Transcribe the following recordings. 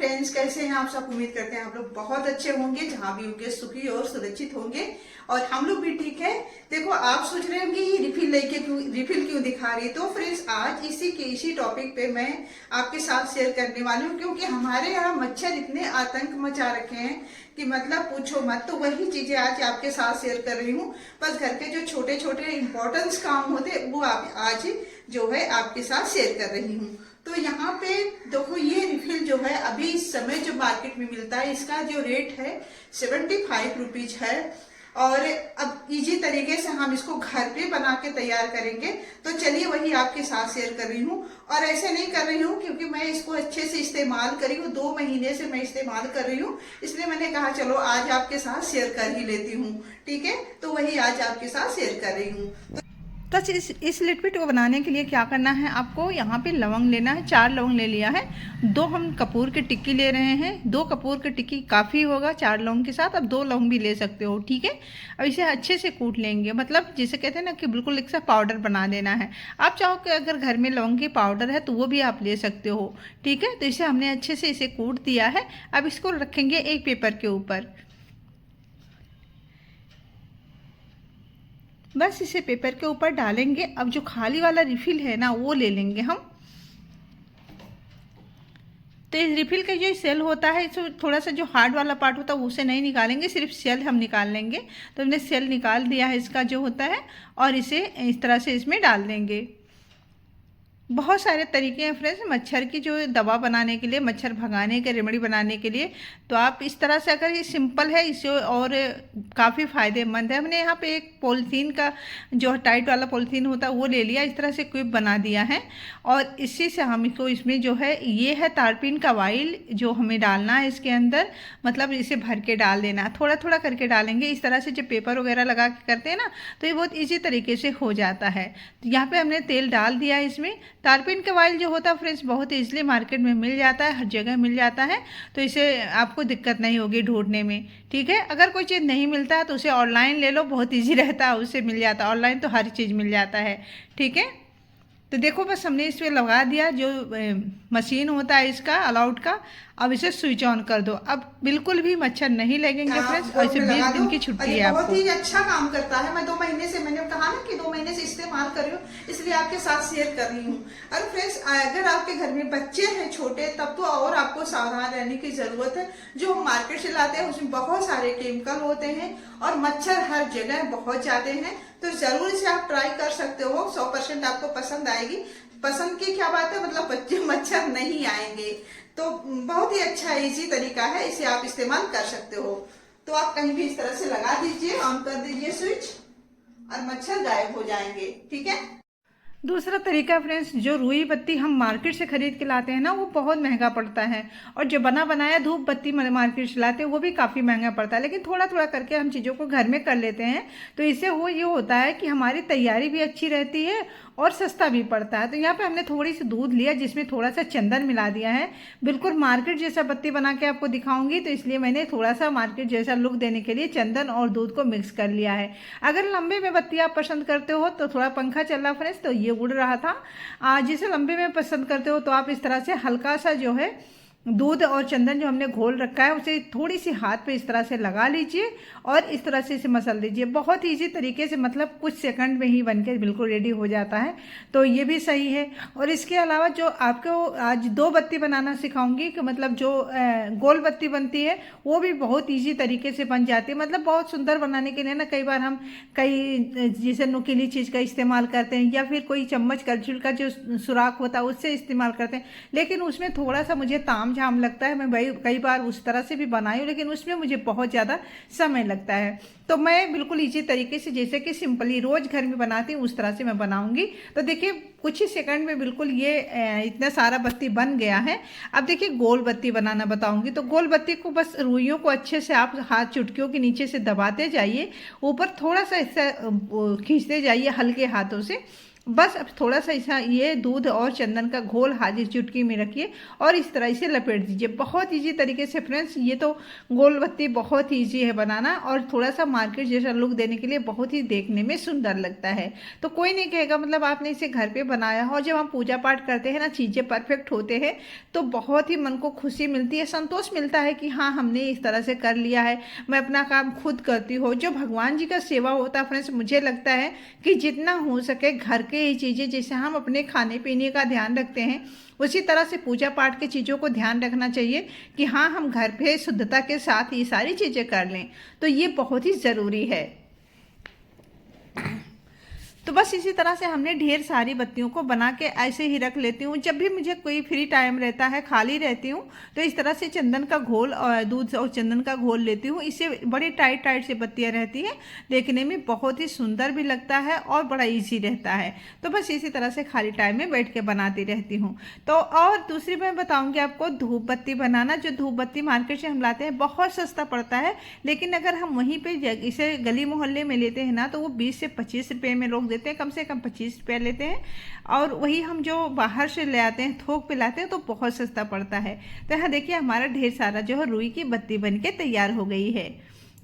Friends, कैसे हैं आप सब? उम्मीद करते हैं आप लोग बहुत अच्छे होंगे, जहां भी होंगे सुखी और सुरक्षित होंगे। और हम लोग भी ठीक है। देखो, आप सोच रहे होंगे ये रिफिल क्यों दिखा रही है। तो फ्रेंड्स, आज इसी टॉपिक पे मैं आपके साथ शेयर करने वाली हूँ, क्योंकि हमारे यहाँ मच्छर इतने आतंक मचा रखे हैं कि मतलब पूछो मत। तो वही चीजें आज आपके साथ शेयर कर रही हूँ। बस घर के जो छोटे छोटे इंपॉर्टेंस काम होते वो आप आज जो है आपके साथ शेयर कर रही हूँ। तो यहाँ पे देखो, ये रिफिल जो है अभी इस समय जो मार्केट में मिलता है, इसका जो रेट है 75 रुपीज है। और अब इजी तरीके से हम इसको घर पे बना के तैयार करेंगे। तो चलिए वही आपके साथ शेयर कर रही हूँ। और ऐसे नहीं कर रही हूँ क्योंकि मैं इसको अच्छे से इस्तेमाल करी हूँ, 2 महीने से मैं इस्तेमाल कर रही हूँ, इसलिए मैंने कहा चलो आज आपके साथ शेयर कर ही लेती हूँ। ठीक है, तो वही आज आपके साथ शेयर कर रही हूँ। तो इस लिक्विड को बनाने के लिए क्या करना है, आपको यहाँ पे लवंग लेना है। 4 लवंग ले लिया है। 2 हम कपूर की टिक्की ले रहे हैं। 2 कपूर की टिक्की काफ़ी होगा 4 लवंग के साथ। अब 2 लवंग भी ले सकते हो, ठीक है। अब इसे अच्छे से कूट लेंगे, मतलब जिसे कहते हैं ना कि बिल्कुल एक सा पाउडर बना देना है। आप चाहो कि अगर घर में लवंग की पाउडर है तो वो भी आप ले सकते हो, ठीक है। तो इसे हमने अच्छे से इसे कूट दिया है। अब इसको रखेंगे एक पेपर के ऊपर। बस इसे पेपर के ऊपर डालेंगे। अब जो खाली वाला रिफिल है ना वो ले लेंगे हम। तो इस रिफिल का जो सेल होता है, इसमें थोड़ा सा जो हार्ड वाला पार्ट होता है उसे नहीं निकालेंगे, सिर्फ सेल हम निकाल लेंगे। तो हमने सेल निकाल दिया है इसका जो होता है, और इसे इस तरह से इसमें डाल देंगे। बहुत सारे तरीके हैं फ्रेंड्स मच्छर की जो दवा बनाने के लिए, मच्छर भगाने के रेमेडी बनाने के लिए। तो आप इस तरह से, अगर ये सिंपल है इसे और काफ़ी फ़ायदेमंद है। हमने यहाँ पे एक पॉलीथीन का जो टाइट वाला पॉलीथीन होता है वो ले लिया, इस तरह से क्विप बना दिया है। और इसी से हम इसको, इसमें जो है ये है तारपीन का वाइल जो हमें डालना है इसके अंदर। मतलब इसे भर के डाल देना, थोड़ा थोड़ा करके डालेंगे। इस तरह से जो पेपर वगैरह लगा के करते हैं ना, तो ये बहुत ईजी तरीके से हो जाता है। तो यहाँ पे हमने तेल डाल दिया है इसमें। तारपीन का ऑयल जो होता है फ्रेंड्स बहुत ईजिली मार्केट में मिल जाता है, हर जगह मिल जाता है। तो इसे आपको दिक्कत नहीं होगी ढूंढने में, ठीक है। अगर कोई चीज़ नहीं मिलता है तो उसे ऑनलाइन ले लो, बहुत ईजी रहता है, उससे मिल जाता है। ऑनलाइन तो हर चीज़ मिल जाता है, ठीक है। तो देखो बस हमने इस पर लगा दिया जो मशीन होता है इसका अलाउट का। अब इसे स्विच ऑन कर दो। अब बिल्कुल भी मच्छर नहीं लगेंगे फ्रेंड्स। और इसे 20 दिन की छुट्टी है आपको। बहुत ही अच्छा काम करता है। मैं 2 महीने से, मैंने कहा ना कि 2 महीने से इस्तेमाल कर रही हूँ, इसलिए आपके साथ शेयर कर रही हूँ। और फ्रेंड्स, अगर आपके घर में बच्चे हैं छोटे, तब तो और आपको सावधान रहने की जरूरत है। जो हम मार्केट से लाते हैं उसमें बहुत सारे केमिकल होते हैं और मच्छर हर जगह बहुत ज्यादा हैं। तो जरूर इसे आप ट्राई कर सकते हो, 100% आपको पसंद आएगी। पसंद की क्या बात है, मतलब बच्चे मच्छर नहीं आएंगे। तो बहुत ही अच्छा इजी तरीका है, इसे आप इस्तेमाल कर सकते हो। तो आप कहीं भी इस तरह से लगा दीजिए, ऑन कर दीजिए स्विच, और मच्छर गायब हो जाएंगे, ठीक है। दूसरा तरीका फ्रेंड्स, जो रुई बत्ती हम मार्केट से खरीद के लाते हैं ना वो बहुत महंगा पड़ता है। और जो बना बनाया धूप बत्ती मार्केट से लाते हैं वो भी काफ़ी महंगा पड़ता है। लेकिन थोड़ा थोड़ा करके हम चीज़ों को घर में कर लेते हैं, तो इससे ये होता है कि हमारी तैयारी भी अच्छी रहती है और सस्ता भी पड़ता है। तो यहाँ पे हमने थोड़ी सी दूध लिया, जिसमें थोड़ा सा चंदन मिला दिया है। बिल्कुल मार्केट जैसा बत्ती बना के आपको दिखाऊंगी, तो इसलिए मैंने थोड़ा सा मार्केट जैसा लुक देने के लिए चंदन और दूध को मिक्स कर लिया है। अगर लंबे में बत्ती आप पसंद करते हो तो, थोड़ा पंखा चल रहा फ्रेंड्स तो ये उड़ रहा था। जिसे लंबे में पसंद करते हो तो आप इस तरह से हल्का सा जो है दूध और चंदन जो हमने घोल रखा है उसे थोड़ी सी हाथ पे इस तरह से लगा लीजिए और इस तरह से इसे मसल दीजिए। बहुत इजी तरीके से, मतलब कुछ सेकंड में ही बनके बिल्कुल रेडी हो जाता है। तो ये भी सही है। और इसके अलावा जो आपको आज 2 बत्ती बनाना सिखाऊंगी, कि मतलब जो गोल बत्ती बनती है वो भी बहुत ईजी तरीके से बन जाती है। मतलब बहुत सुंदर बनाने के लिए ना, कई बार हम जैसे नुकीली चीज़ का इस्तेमाल करते हैं, या फिर कोई चम्मच करछुल का जो सुराख होता है उससे इस्तेमाल करते हैं। लेकिन उसमें थोड़ा सा मुझे ताम झाम लगता है। मैं भाई कई बार उस तरह से भी बनाई हूँ, लेकिन उसमें मुझे बहुत ज़्यादा समय लगता है। तो मैं बिल्कुल इसी तरीके से, जैसे कि सिंपली रोज़ घर में बनाती हूँ उस तरह से मैं बनाऊंगी। तो देखिए कुछ ही सेकंड में बिल्कुल ये इतना सारा बत्ती बन गया है। अब देखिए गोल बत्ती बनाना बताऊंगी। तो गोल बत्ती को बस रुइयों को अच्छे से आप हाथ चुटकियों के नीचे से दबाते जाइए, ऊपर थोड़ा सा ऐसा खींचते जाइए हल्के हाथों से। बस अब थोड़ा सा ऐसा ये दूध और चंदन का घोल हाजिर चुटकी में रखिए और इस तरह इसे लपेट दीजिए। बहुत इजी तरीके से फ्रेंड्स, ये तो गोल बत्ती बहुत इजी है बनाना और थोड़ा सा मार्केट जैसा लुक देने के लिए बहुत ही देखने में सुंदर लगता है। तो कोई नहीं कहेगा मतलब आपने इसे घर पे बनाया हो। और जब हम पूजा पाठ करते हैं ना, चीज़ें परफेक्ट होते हैं तो बहुत ही मन को खुशी मिलती है, संतोष मिलता है कि हाँ हमने इस तरह से कर लिया है, मैं अपना काम खुद करती हूँ। जो भगवान जी का सेवा होता है फ्रेंड्स, मुझे लगता है कि जितना हो सके घर के ही चीज़ें, जैसे हम अपने खाने पीने का ध्यान रखते हैं उसी तरह से पूजा पाठ की चीज़ों को ध्यान रखना चाहिए कि हाँ हम घर पे शुद्धता के साथ ये सारी चीज़ें कर लें। तो ये बहुत ही ज़रूरी है। तो बस इसी तरह से हमने ढेर सारी बत्तियों को बना के ऐसे ही रख लेती हूँ। जब भी मुझे कोई फ्री टाइम रहता है, खाली रहती हूँ, तो इस तरह से चंदन का घोल और दूध और चंदन का घोल लेती हूँ। इससे बड़ी टाइट टाइट से बत्तियाँ रहती हैं, देखने में बहुत ही सुंदर भी लगता है और बड़ा ईजी रहता है। तो बस इसी तरह से खाली टाइम में बैठ के बनाती रहती हूँ। तो और दूसरी मैं बताऊँगी आपको धूप बत्ती बनाना। जो धूप बत्ती मार्केट से हम लाते हैं बहुत सस्ता पड़ता है, लेकिन अगर हम वहीं पर इसे गली मोहल्ले में लेते हैं ना, तो वो 20 से 25 रुपये में लोग देते हैं, कम से कम 25 रुपये लेते हैं। और वही हम जो बाहर से ले आते हैं, थोक पे लाते हैं, तो बहुत सस्ता पड़ता है। तो यहाँ देखिए हमारा ढेर सारा जो है रुई की बत्ती बन के तैयार हो गई है।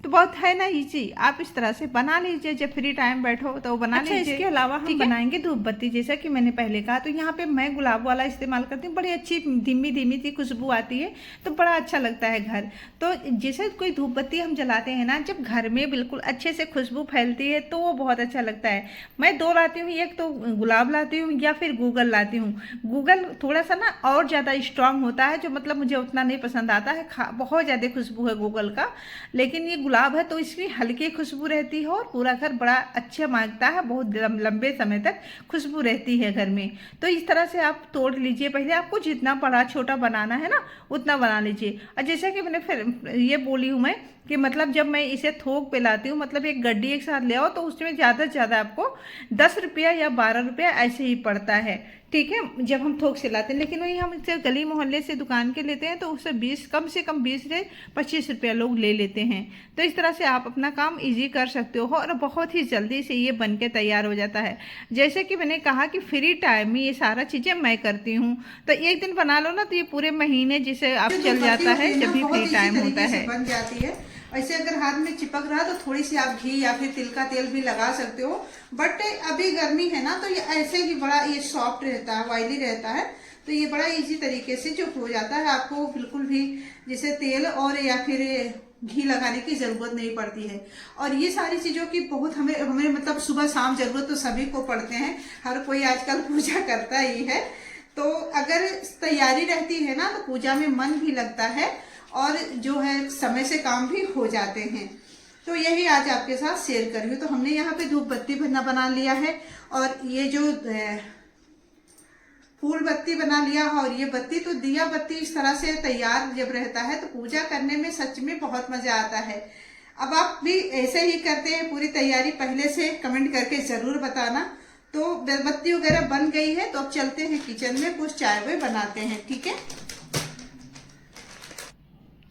तो बहुत है ना इजी, आप इस तरह से बना लीजिए, जब फ्री टाइम बैठो तो बना लीजिए। इसके अलावा हम बनाएंगे धूप बत्ती, जैसा कि मैंने पहले कहा। तो यहाँ पे मैं गुलाब वाला इस्तेमाल करती हूँ, बड़ी अच्छी धीमी धीमी सी खुशबू आती है, तो बड़ा अच्छा लगता है घर। तो जैसे कोई धूप बत्ती हम जलाते हैं ना, जब घर में बिल्कुल अच्छे से खुशबू फैलती है तो वो बहुत अच्छा लगता है। मैं दो लाती हूँ, एक तो गुलाब लाती हूँ या फिर गूगल लाती हूँ। गूगल थोड़ा सा ना और ज़्यादा स्ट्रांग होता है, जो मतलब मुझे उतना नहीं पसंद आता है, बहुत ज़्यादा खुशबू है गूगल का। लेकिन ये गुलाब है तो इसकी हल्की खुशबू रहती है और पूरा घर बड़ा अच्छा महकता है, बहुत लंबे समय तक खुशबू रहती है घर में। तो इस तरह से आप तोड़ लीजिए। पहले आपको जितना बड़ा छोटा बनाना है ना उतना बना लीजिए। और जैसा कि मैंने फिर ये बोली हूँ मैं कि मतलब जब मैं इसे थोक पे लाती हूँ, मतलब एक गड्डी एक साथ ले आओ, तो उसमें ज़्यादा से ज़्यादा आपको 10 रुपया या 12 रुपया ऐसे ही पड़ता है, ठीक है, जब हम थोक से लाते हैं। लेकिन वही हम इसे गली मोहल्ले से दुकान के लेते हैं तो उससे 20 कम से कम 20 से 25 रुपया लोग ले लेते हैं। तो इस तरह से आप अपना काम इजी कर सकते हो और बहुत ही जल्दी से ये बन के तैयार हो जाता है। जैसे कि मैंने कहा कि फ्री टाइम में ये सारा चीज़ें मैं करती हूँ, तो एक दिन बना लो ना तो ये पूरे महीने जिसे आप चल जाता है जब भी फ्री टाइम होता है, बन जाती है। ऐसे अगर हाथ में चिपक रहा तो थोड़ी सी आप घी या फिर तिल का तेल भी लगा सकते हो। बट अभी गर्मी है ना, तो ये ऐसे ही बड़ा ये सॉफ्ट रहता है, ऑयली रहता है, तो ये बड़ा इजी तरीके से जो हो जाता है। आपको बिल्कुल भी जैसे तेल और या फिर घी लगाने की जरूरत नहीं पड़ती है। और ये सारी चीजों की बहुत हमें मतलब सुबह शाम जरूरत तो सभी को पड़ते हैं, हर कोई आजकल पूजा करता ही है। तो अगर तैयारी रहती है ना तो पूजा में मन भी लगता है और जो है समय से काम भी हो जाते हैं। तो यही आज आपके साथ शेयर कर रही हूँ। तो हमने यहाँ पे धूप बत्ती बना लिया है और ये जो फूल बत्ती बना लिया है, और ये बत्ती तो दिया बत्ती इस तरह से तैयार जब रहता है तो पूजा करने में सच में बहुत मजा आता है। अब आप भी ऐसे ही करते हैं पूरी तैयारी, पहले से कमेंट करके जरूर बताना। तो बत्ती वगैरह बन गई है, तो अब चलते हैं किचन में, कुछ चाय वाय बनाते हैं, ठीक है।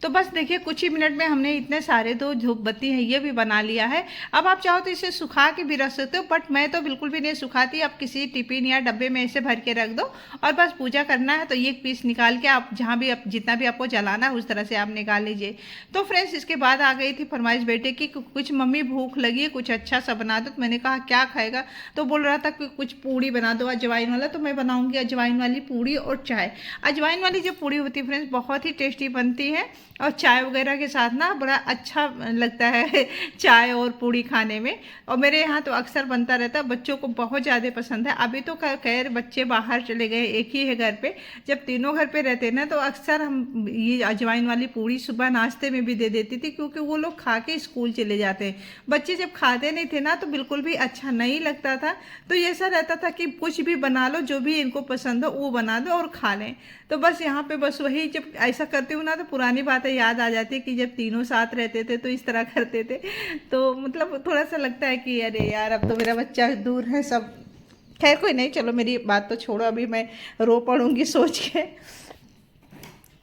तो बस देखिए कुछ ही मिनट में हमने इतने सारे दो धूप बत्ती है ये भी बना लिया है। अब आप चाहो तो इसे सुखा के भी रख सकते हो, बट मैं तो बिल्कुल भी नहीं सुखाती। आप किसी टिफिन या डब्बे में ऐसे भर के रख दो और बस पूजा करना है तो एक पीस निकाल के आप जहाँ भी आप जितना भी आपको जलाना है उस तरह से आप निकाल लीजिए। तो फ्रेंड्स इसके बाद आ गई थी फरमाइश बेटे की, कुछ मम्मी भूख लगी है, कुछ अच्छा सा बना दो। तो मैंने कहा क्या खाएगा, तो बोल रहा था कि कुछ पूड़ी बना दो अजवाइन वाला। तो मैं बनाऊँगी अजवाइन वाली पूड़ी और चाय। अजवाइन वाली जो पूड़ी होती है फ्रेंड्स बहुत ही टेस्टी बनती है और चाय वगैरह के साथ ना बड़ा अच्छा लगता है चाय और पूड़ी खाने में। और मेरे यहाँ तो अक्सर बनता रहता है, बच्चों को बहुत ज़्यादा पसंद है। अभी तो खैर बच्चे बाहर चले गए, एक ही है घर पे। जब तीनों घर पे रहते ना तो अक्सर हम ये अजवाइन वाली पूड़ी सुबह नाश्ते में भी दे देती थी, क्योंकि वो लोग खा के स्कूल चले जाते हैं। बच्चे जब खाते नहीं थे ना तो बिल्कुल भी अच्छा नहीं लगता था। तो ये ऐसा रहता था कि कुछ भी बना लो, जो भी इनको पसंद हो वो बना दो और खा लें। तो बस यहाँ पे बस वही जब ऐसा करती हूँ ना तो पुरानी बातें याद आ जाती है कि जब तीनों साथ रहते थे तो इस तरह करते थे। तो मतलब थोड़ा सा लगता है कि अरे यार अब तो मेरा बच्चा दूर है सब। खैर कोई नहीं, चलो मेरी बात तो छोड़ो, अभी मैं रो पड़ूंगी सोच के।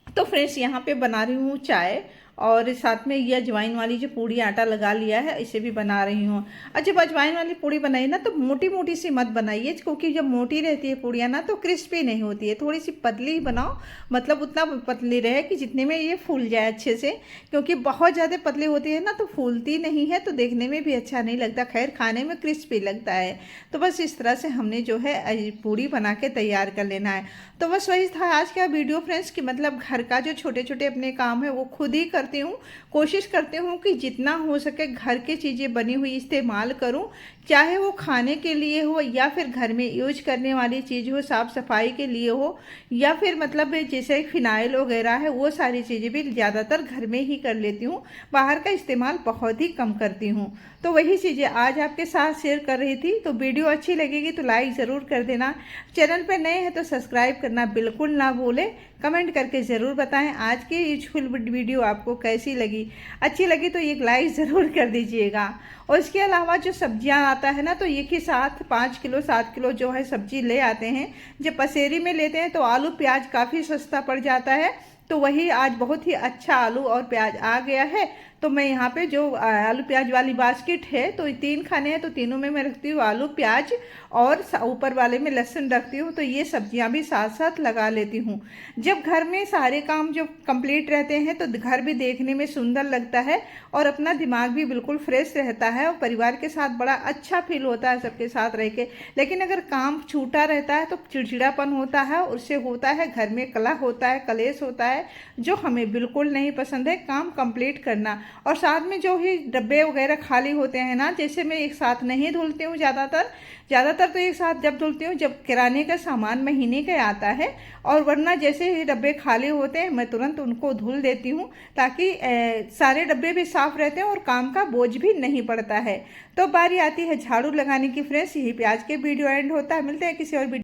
तो फ्रेंड्स यहाँ पे बना रही हूँ चाय और साथ में ये अजवाइन वाली जो पूड़ी आटा लगा लिया है इसे भी बना रही हूँ। और जब अजवाइन वाली पूड़ी बनाई ना तो मोटी मोटी सी मत बनाइए, क्योंकि जब मोटी रहती है पूड़ियाँ ना तो क्रिस्पी नहीं होती है। थोड़ी सी पतली ही बनाओ, मतलब उतना पतली रहे कि जितने में ये फूल जाए अच्छे से, क्योंकि बहुत ज़्यादा पतली होती है ना तो फूलती नहीं है, तो देखने में भी अच्छा नहीं लगता, खैर खाने में क्रिस्पी लगता है। तो बस इस तरह से हमने जो है पूड़ी बना के तैयार कर लेना है। तो बस वही था आज का वीडियो फ्रेंड्स, कि मतलब घर का जो छोटे छोटे अपने काम है वो खुद ही करती हूँ। कोशिश करती हूँ कि जितना हो सके घर की चीज़ें बनी हुई इस्तेमाल करूँ, चाहे वो खाने के लिए हो या फिर घर में यूज करने वाली चीज़ हो, साफ़ सफाई के लिए हो, या फिर मतलब जैसे फिनाइल वगैरह है वो सारी चीज़ें भी ज़्यादातर घर में ही कर लेती हूँ, बाहर का इस्तेमाल बहुत ही कम करती हूँ। तो वही चीज़ें आज आपके साथ शेयर कर रही थी। तो वीडियो अच्छी लगेगी तो लाइक ज़रूर कर देना, चैनल पर नए हैं तो सब्सक्राइब करना बिल्कुल ना भूलें, कमेंट करके ज़रूर बताएं आज की यूजफुल वीडियो आपको कैसी लगी। अच्छी लगी तो एक लाइक ज़रूर कर दीजिएगा। और इसके अलावा जो सब्जियां आता है ना, तो एक ही साथ 5 किलो 7 किलो जो है सब्जी ले आते हैं। जब पसेरी में लेते हैं तो आलू प्याज काफ़ी सस्ता पड़ जाता है, तो वही आज बहुत ही अच्छा आलू और प्याज आ गया है। तो मैं यहाँ पे जो आलू प्याज वाली बास्केट है, तो 3 खाने हैं तो तीनों में मैं रखती हूँ आलू प्याज, और ऊपर वाले में लहसुन रखती हूँ। तो ये सब्जियाँ भी साथ साथ लगा लेती हूँ। जब घर में सारे काम जो कंप्लीट रहते हैं तो घर भी देखने में सुंदर लगता है और अपना दिमाग भी बिल्कुल फ्रेश रहता है, और परिवार के साथ बड़ा अच्छा फील होता है सबके साथ रह के। लेकिन अगर काम छूटा रहता है तो चिड़चिड़ापन होता है, उससे होता है घर में कलह होता है, कलेश होता है, जो हमें बिल्कुल नहीं पसंद है। काम कंप्लीट करना, और साथ में जो ही डब्बे वगैरह खाली होते हैं ना, जैसे मैं एक साथ नहीं धुलती हूँ ज़्यादातर तो एक साथ जब धुलती हूँ जब किराने का सामान महीने का आता है, और वरना जैसे ही डब्बे खाली होते हैं मैं तुरंत उनको धुल देती हूँ, ताकि सारे डब्बे भी साफ रहते हैं और काम का बोझ भी नहीं पड़ता है। तो बारी आती है झाड़ू लगाने की फ्रेंड्स। यही पे आज के वीडियो एंड होता है। मिलते हैं किसी और वीडियो